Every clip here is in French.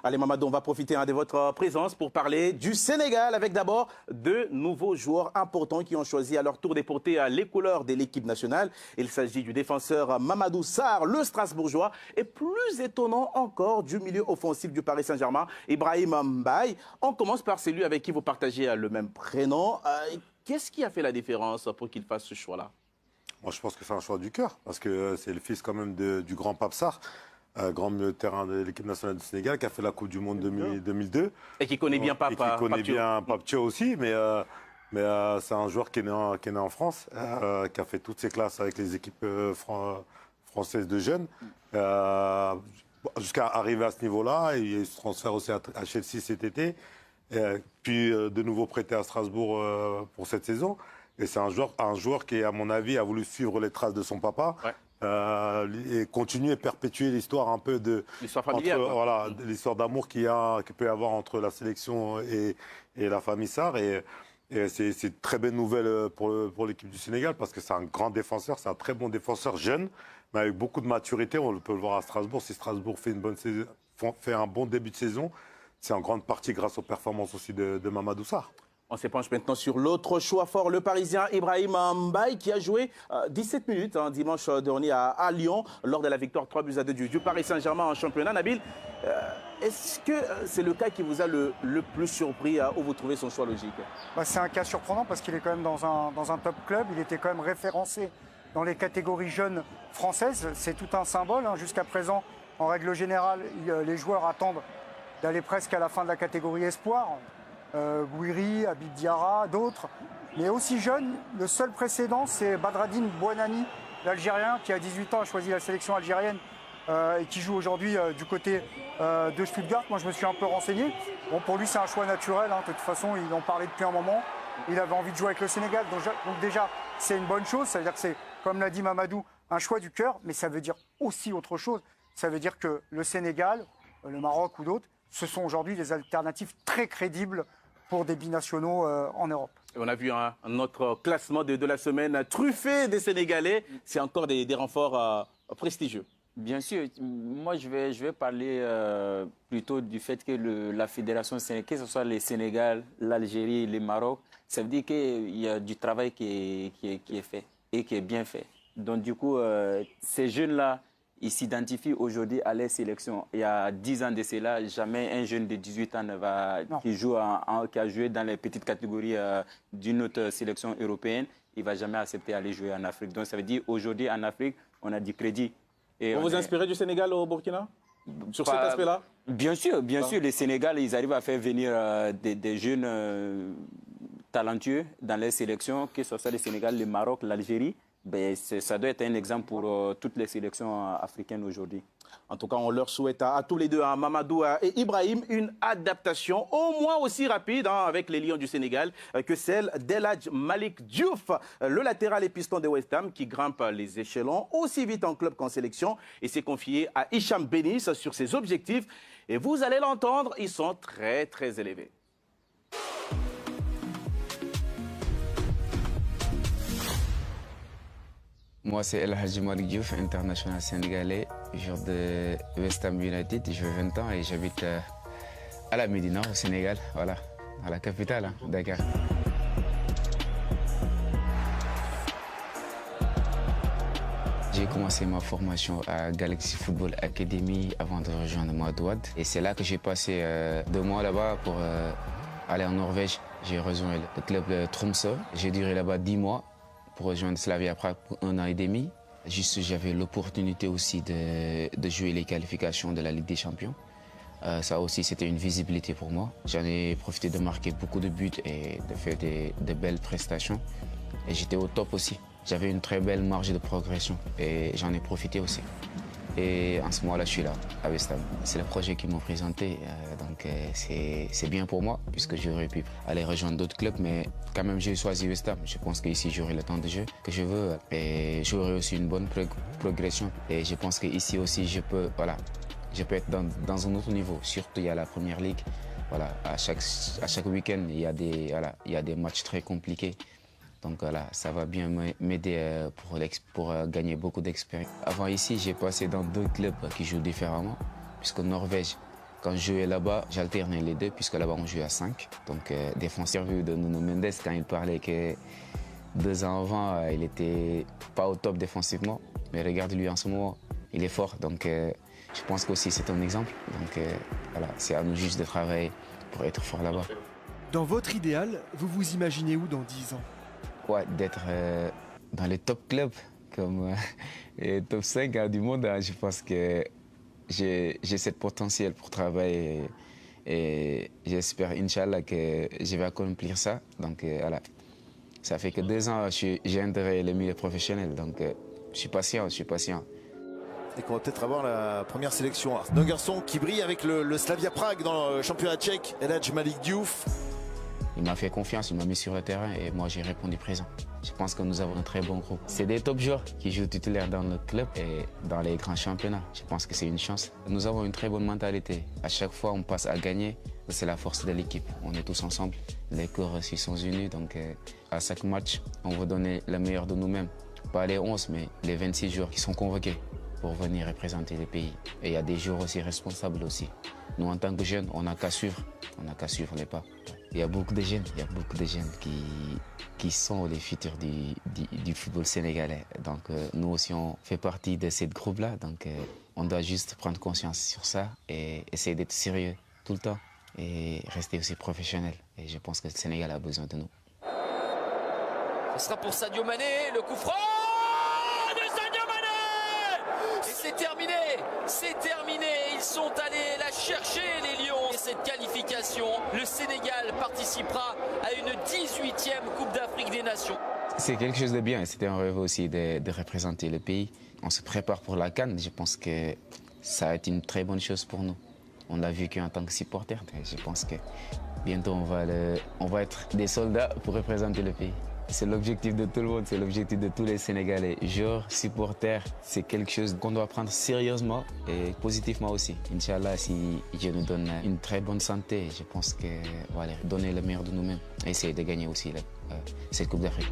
Allez Mamadou, on va profiter de votre présence pour parler du Sénégal avec d'abord deux nouveaux joueurs importants qui ont choisi à leur tour de porter les couleurs de l'équipe nationale. Il s'agit du défenseur Mamadou Sarr, le Strasbourgeois, et plus étonnant encore du milieu offensif du Paris Saint-Germain, Ibrahim Mbaye. On commence par celui avec qui vous partagez le même prénom. Qu'est-ce qui a fait la différence pour qu'il fasse ce choix-là? Moi, je pense que c'est un choix du cœur, parce que c'est le fils quand même du grand Pape Sarr, grand milieu de terrain de l'équipe nationale du Sénégal, qui a fait la Coupe du Monde 2002. Et qui connaît bien Pape. Et qui connaît bien Pape Thio aussi, mais c'est un joueur qui est né en France, qui a fait toutes ses classes avec les équipes françaises de jeunes, jusqu'à arriver à ce niveau-là. Il se transfère aussi à Chelsea cet été, puis de nouveau prêté à Strasbourg pour cette saison. Et c'est un joueur qui, à mon avis, a voulu suivre les traces de son papa. Ouais. Et continuer et perpétuer l'histoire un peu de l'histoire familiale, voilà, l'histoire d'amour qu'il peut y avoir entre la sélection et la famille Sarr. Et c'est une très belle nouvelle pour l'équipe du Sénégal, parce que c'est un grand défenseur, c'est un très bon défenseur jeune, mais avec beaucoup de maturité. On peut le voir à Strasbourg. Si Strasbourg fait un bon début de saison, c'est en grande partie grâce aux performances aussi de Mamadou Sarr. On s'épanche maintenant sur l'autre choix fort, le Parisien Ibrahim Mbaye, qui a joué 17 minutes dimanche dernier à Lyon, lors de la victoire 3-2 du Paris Saint-Germain en championnat. Nabil, est-ce que c'est le cas qui vous a le plus surpris, où vous trouvez son choix logique? C'est un cas surprenant parce qu'il est quand même dans un top club. Il était quand même référencé dans les catégories jeunes françaises. C'est tout un symbole. Jusqu'à présent, en règle générale, les joueurs attendent d'aller presque à la fin de la catégorie espoir. Bouiri, Habib Diarra, d'autres. Mais aussi jeune, le seul précédent, c'est Badreddine Bouanani, l'Algérien, qui à 18 ans a choisi la sélection algérienne et qui joue aujourd'hui du côté de Stuttgart. Moi, je me suis un peu renseigné. Bon, pour lui, c'est un choix naturel. De toute façon, il en parlait depuis un moment. Il avait envie de jouer avec le Sénégal. Donc déjà, c'est une bonne chose. Ça veut dire que c'est, comme l'a dit Mamadou, un choix du cœur. Mais ça veut dire aussi autre chose. Ça veut dire que le Sénégal, le Maroc ou d'autres, ce sont aujourd'hui des alternatives très crédibles pour des binationaux en Europe. On a vu notre classement de la semaine truffé des Sénégalais. C'est encore des renforts prestigieux. Bien sûr. Moi, je vais parler plutôt du fait que la fédération sénégalaise, que ce soit le Sénégal, l'Algérie, le Maroc, ça veut dire qu'il y a du travail qui est fait et qui est bien fait. Donc, du coup, ces jeunes-là, ils s'identifient aujourd'hui à les sélections. Il y a 10 ans de cela, jamais un jeune de 18 ans qui a joué dans les petites catégories d'une autre sélection européenne, il ne va jamais accepter d'aller jouer en Afrique. Donc ça veut dire aujourd'hui en Afrique, on a du crédit. Vous vous inspirez du Sénégal au Burkina sur cet aspect-là? Bien sûr, bien sûr. Le Sénégal, ils arrivent à faire venir des jeunes talentueux dans les sélections, que ce soit le Sénégal, le Maroc, l'Algérie. Ça doit être un exemple pour toutes les sélections africaines aujourd'hui. En tout cas, on leur souhaite à tous les deux, à Mamadou et Ibrahim, une adaptation au moins aussi rapide avec les Lions du Sénégal que celle d'El Hadj Malick Diouf, le latéral et piston de West Ham qui grimpe les échelons aussi vite en club qu'en sélection et s'est confié à Hicham Bénis sur ses objectifs. Et vous allez l'entendre, ils sont très très élevés. Moi, c'est El Hadj Malick Diouf, international sénégalais, joueur de West Ham United. J'ai 20 ans et j'habite à la Médina, au Sénégal, voilà, à la capitale, Dakar. J'ai commencé ma formation à Galaxy Football Academy avant de rejoindre Madouad. Et c'est là que j'ai passé 2 mois là-bas pour aller en Norvège. J'ai rejoint le club de Tromsø. J'ai duré là-bas 10 mois. Pour rejoindre Slavia Prague pour 1 an et demi. Juste, j'avais l'opportunité aussi de jouer les qualifications de la Ligue des Champions. Ça aussi, c'était une visibilité pour moi. J'en ai profité de marquer beaucoup de buts et de faire de belles prestations. Et j'étais au top aussi. J'avais une très belle marge de progression et j'en ai profité aussi. Et en ce moment-là, je suis là, à West Ham. C'est le projet qu'ils m'ont présenté, donc c'est bien pour moi, puisque j'aurais pu aller rejoindre d'autres clubs, mais quand même, j'ai choisi West Ham. Je pense qu'ici, j'aurai le temps de jeu que je veux et j'aurai aussi une bonne progression. Et je pense qu'ici aussi, je peux être dans un autre niveau. Surtout, il y a la Première Ligue. Voilà, à chaque week-end, il y a des matchs très compliqués. Donc voilà, ça va bien m'aider pour gagner beaucoup d'expérience. Avant ici, j'ai passé dans 2 clubs qui jouent différemment, puisque Norvège, Quand je jouais là-bas, j'alternais les deux, puisque là-bas, on jouait à 5. Donc, défenseur vu de Nuno Mendes, quand il parlait que 2 ans avant, il n'était pas au top défensivement. Mais regarde-lui en ce moment, il est fort. Donc, je pense qu'aussi c'est un exemple. Donc, voilà, c'est à nous juste de travailler pour être fort là-bas. Dans votre idéal, vous vous imaginez où dans 10 ans? Ouais, d'être dans les top clubs, comme les top 5 du monde. Je pense que j'ai ce potentiel pour travailler et j'espère, Inch'Allah, que je vais accomplir ça. Donc voilà, ça fait que 2 ans j'ai intégré le milieu professionnel. Donc je suis patient, Et qu'on va peut-être avoir la première sélection. Un garçon qui brille avec le Slavia Prague dans le championnat tchèque, Elhadj Malik Diouf. Il m'a fait confiance, il m'a mis sur le terrain et moi j'ai répondu présent. Je pense que nous avons un très bon groupe. C'est des top joueurs qui jouent titulaires dans notre club et dans les grands championnats. Je pense que c'est une chance. Nous avons une très bonne mentalité. À chaque fois, on passe à gagner. C'est la force de l'équipe. On est tous ensemble. Les corps aussi sont unis. Donc à chaque match, on va donner le meilleur de nous-mêmes. Pas les 11, mais les 26 joueurs qui sont convoqués pour venir représenter le pays. Et il y a des joueurs aussi responsables aussi. Nous, en tant que jeunes, on n'a qu'à suivre. On n'a qu'à suivre les pas. Il y a beaucoup de jeunes, qui sont les futurs du football sénégalais. Donc nous aussi, on fait partie de ce groupe-là. Donc on doit juste prendre conscience sur ça et essayer d'être sérieux tout le temps et rester aussi professionnel. Et je pense que le Sénégal a besoin de nous. Ce sera pour Sadio Mané, le coup franc de Sadio Mané. Et c'est terminé, ils sont allés la chercher les Lions. Et cette qualification, le Sénégal participera à une 18e Coupe d'Afrique des Nations. C'est quelque chose de bien, c'était un rêve aussi de représenter le pays. On se prépare pour la CAN, je pense que ça va être une très bonne chose pour nous. On l'a vécu en tant que supporter, je pense que bientôt on va être des soldats pour représenter le pays. C'est l'objectif de tout le monde, c'est l'objectif de tous les Sénégalais. Joueurs, supporters, c'est quelque chose qu'on doit prendre sérieusement et positivement aussi. Inch'Allah, si Dieu nous donne une très bonne santé, je pense que voilà, donner le meilleur de nous-mêmes et essayer de gagner aussi cette Coupe d'Afrique.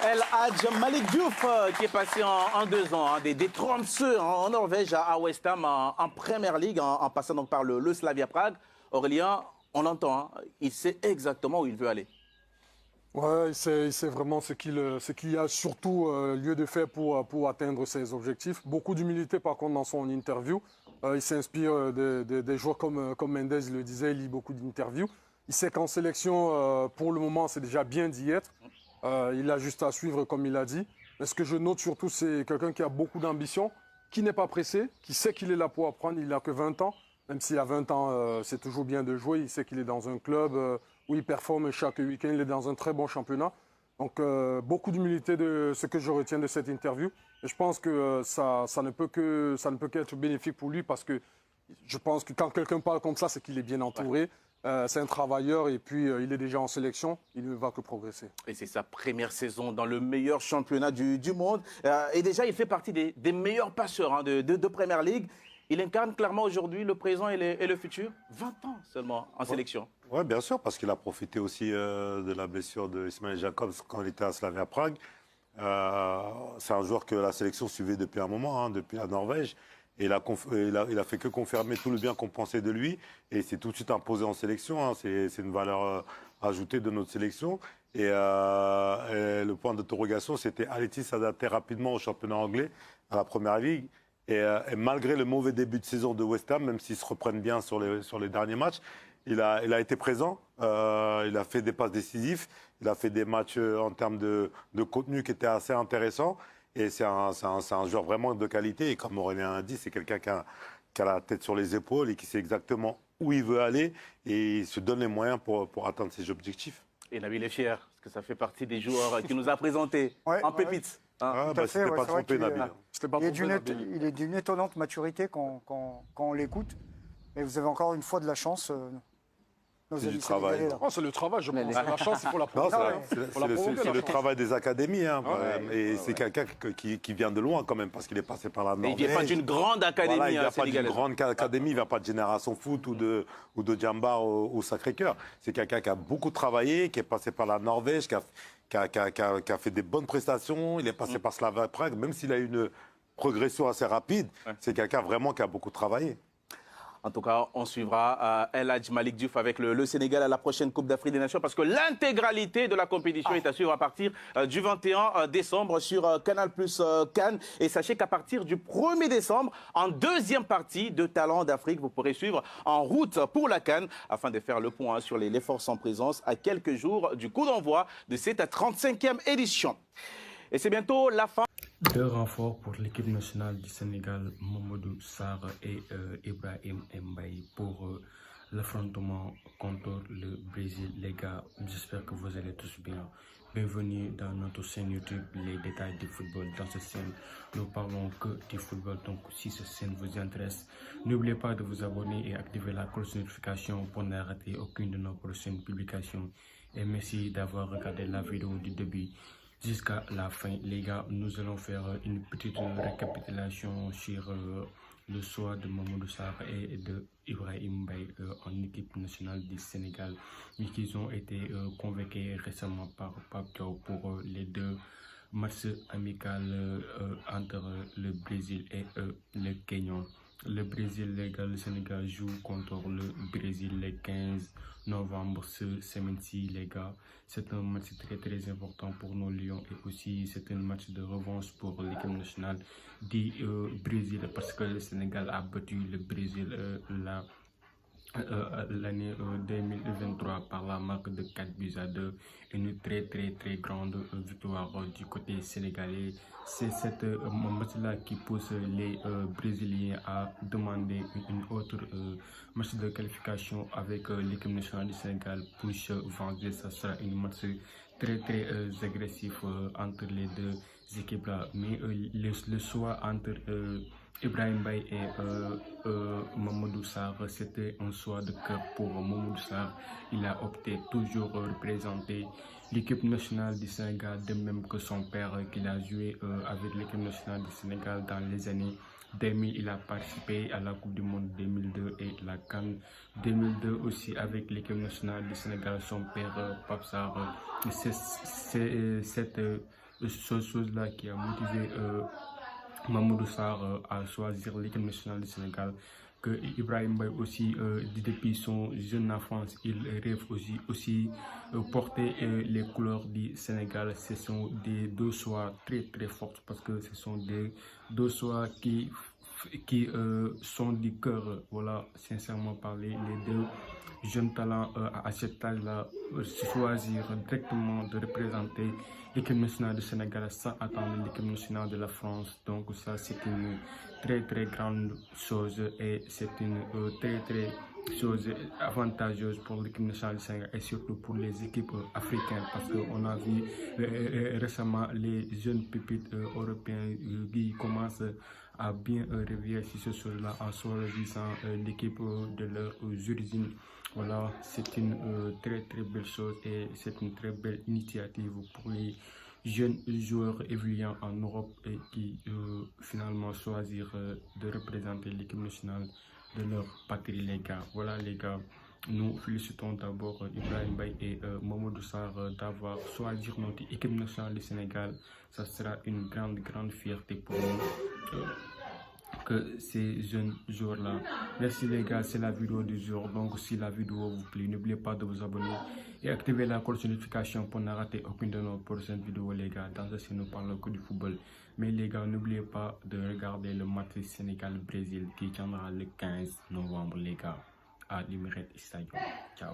Elhadj Malik Diouf qui est passé en 2 ans, des Tromsø en Norvège à West Ham en Premier League, en passant donc par le Slavia Prague. Aurélien, on l'entend, il sait exactement où il veut aller. Ouais, il sait vraiment ce qu'il a surtout lieu de faire pour atteindre ses objectifs. Beaucoup d'humilité par contre dans son interview. Il s'inspire des joueurs comme Mendes le disait, il lit beaucoup d'interviews. Il sait qu'en sélection, pour le moment, c'est déjà bien d'y être. Il a juste à suivre comme il a dit. Mais ce que je note surtout, c'est quelqu'un qui a beaucoup d'ambition, qui n'est pas pressé, qui sait qu'il est là pour apprendre. Il n'a que 20 ans. Même s'il a 20 ans, c'est toujours bien de jouer. Il sait qu'il est dans un club où il performe chaque week-end. Il est dans un très bon championnat. Donc, beaucoup d'humilité de ce que je retiens de cette interview. Et je pense que ça ne peut qu'être bénéfique pour lui parce que je pense que quand quelqu'un parle comme ça, c'est qu'il est bien entouré. C'est un travailleur et puis il est déjà en sélection. Il ne va que progresser. Et c'est sa première saison dans le meilleur championnat du monde. Et déjà, il fait partie des meilleurs passeurs de Premier League. Il incarne clairement aujourd'hui le présent et le futur. 20 ans seulement en sélection. Oui, bien sûr, parce qu'il a profité aussi de la blessure d'Ismail Jacobs quand il était à Slavia Prague. C'est un joueur que la sélection suivait depuis un moment, depuis la Norvège. Et il a fait que confirmer tout le bien qu'on pensait de lui. Et il s'est tout de suite imposé en sélection. C'est une valeur ajoutée de notre sélection. Et le point d'interrogation, c'était allait-il s'adapter rapidement au championnat anglais, à la Première Ligue. Et malgré le mauvais début de saison de West Ham, même s'ils se reprennent bien sur les derniers matchs, il a été présent, il a fait des passes décisives, il a fait des matchs en termes de contenu qui étaient assez intéressants. Et c'est un joueur vraiment de qualité. Et comme Aurélien a dit, c'est quelqu'un qui a la tête sur les épaules et qui sait exactement où il veut aller. Et il se donne les moyens pour atteindre ses objectifs. Et Nabil est fier, parce que ça fait partie des joueurs qu'il nous a présentés en pépites. C'était pas trompé, Nabil. Il est d'une étonnante maturité quand on l'écoute. Et vous avez encore une fois de la chance. C'est du travail. C'est le travail, je pense. La chance, il faut la provoquer. C'est le travail des académies. Et c'est quelqu'un qui vient de loin quand même, parce qu'il est passé par la Norvège. Il ne vient pas d'une grande académie. Voilà, il ne vient pas d'une grande académie, il ne vient pas de Génération Foot ou de Djambar au Sacré-Cœur. C'est quelqu'un qui a beaucoup travaillé, qui est passé par la Norvège, qui a fait des bonnes prestations. Il est passé par Slavia Prague, même s'il a eu progression assez rapide. Ouais. C'est quelqu'un vraiment qui a beaucoup travaillé. En tout cas, on suivra El Hadj Malick Diouf avec le Sénégal à la prochaine Coupe d'Afrique des Nations parce que l'intégralité de la compétition est à suivre à partir du 21 décembre sur Canal+ Cannes. Et sachez qu'à partir du 1er décembre, en deuxième partie de Talents d'Afrique, vous pourrez suivre en route pour la Cannes afin de faire le point sur les forces en présence à quelques jours du coup d'envoi de cette 35e édition. Et c'est bientôt la fin. 2 renforts pour l'équipe nationale du Sénégal, Mamadou Sarr et Ibrahim Mbaye pour l'affrontement contre le Brésil. Les gars, j'espère que vous allez tous bien. Bienvenue dans notre chaîne YouTube, les détails du football. Dans cette chaîne, nous parlons que du football. Donc, si cette chaîne vous intéresse, n'oubliez pas de vous abonner et activer la cloche de notification pour ne rater aucune de nos prochaines publications. Et merci d'avoir regardé la vidéo du début jusqu'à la fin. Les gars, nous allons faire une petite récapitulation sur le choix de Mamadou Sarr et de Ibrahim Mbaye en équipe nationale du Sénégal, qui ont été convoqués récemment par Pape Thiaw pour les 2 matchs amicaux entre le Brésil et le Kenya. Le Brésil, les gars, le Sénégal joue contre le Brésil le 15 novembre, ce semaine-ci, les gars. C'est un match très important pour nos Lions et aussi c'est un match de revanche pour l'équipe nationale du Brésil parce que le Sénégal a battu le Brésil l'année 2023 par la marque de 4-2. Une très grande victoire du côté sénégalais. C'est cette match-là qui pousse les Brésiliens à demander une autre match de qualification avec l'équipe nationale du Sénégal pour se venger. Ça sera une match très agressif entre les 2 équipes-là. Mais le choix entre Ibrahim Mbaye et Mamadou Sarr, c'était un choix de cœur pour Mamadou Sarr. Il a opté toujours représenter l'équipe nationale du Sénégal, de même que son père qu'il a joué avec l'équipe nationale du Sénégal dans les années 2000. Il a participé à la Coupe du Monde 2002 et la CAN 2002 aussi avec l'équipe nationale du Sénégal. Son père, Pape Sarr, c'est cette chose-là qui a motivé Mamadou Sarr à choisir l'équipe nationale du Sénégal. Que Ibrahim Mbaye aussi, depuis son jeune enfance, il rêve aussi porter les couleurs du Sénégal. Ce sont des 2 choix très forts parce que ce sont des 2 choix qui sont du cœur. Voilà, sincèrement parler, les 2 jeunes talents à cet âge-là choisir directement de représenter l'équipe nationale du Sénégal sans attendre l'équipe nationale de la France. Donc ça, c'est une très grande chose et c'est une très chose avantageuse pour l'équipe nationale du Sénégal et surtout pour les équipes africaines parce qu'on a vu récemment les jeunes pépites européens qui commencent à bien réveiller sur ce chose-là en choisissant l'équipe de leur origine. Voilà, c'est une très belle chose et c'est une très belle initiative pour les jeunes joueurs évoluant en Europe et qui finalement choisir de représenter l'équipe nationale de leur patrie, les gars. Voilà, les gars, nous félicitons d'abord Ibrahim Mbaye et Mamadou Sarr d'avoir choisi notre équipe nationale du Sénégal. Ça sera une grande fierté pour nous. Que ces jeunes joueurs-là. Merci les gars, c'est la vidéo du jour. Donc si la vidéo vous plaît, n'oubliez pas de vous abonner et activer la cloche de notification pour ne rater aucune de nos prochaines vidéos, les gars. Dans ce nous parlons que du football. Mais les gars, n'oubliez pas de regarder le match Sénégal-Brésil qui tiendra le 15 novembre, les gars, à l'Emirates Stadium. Ciao.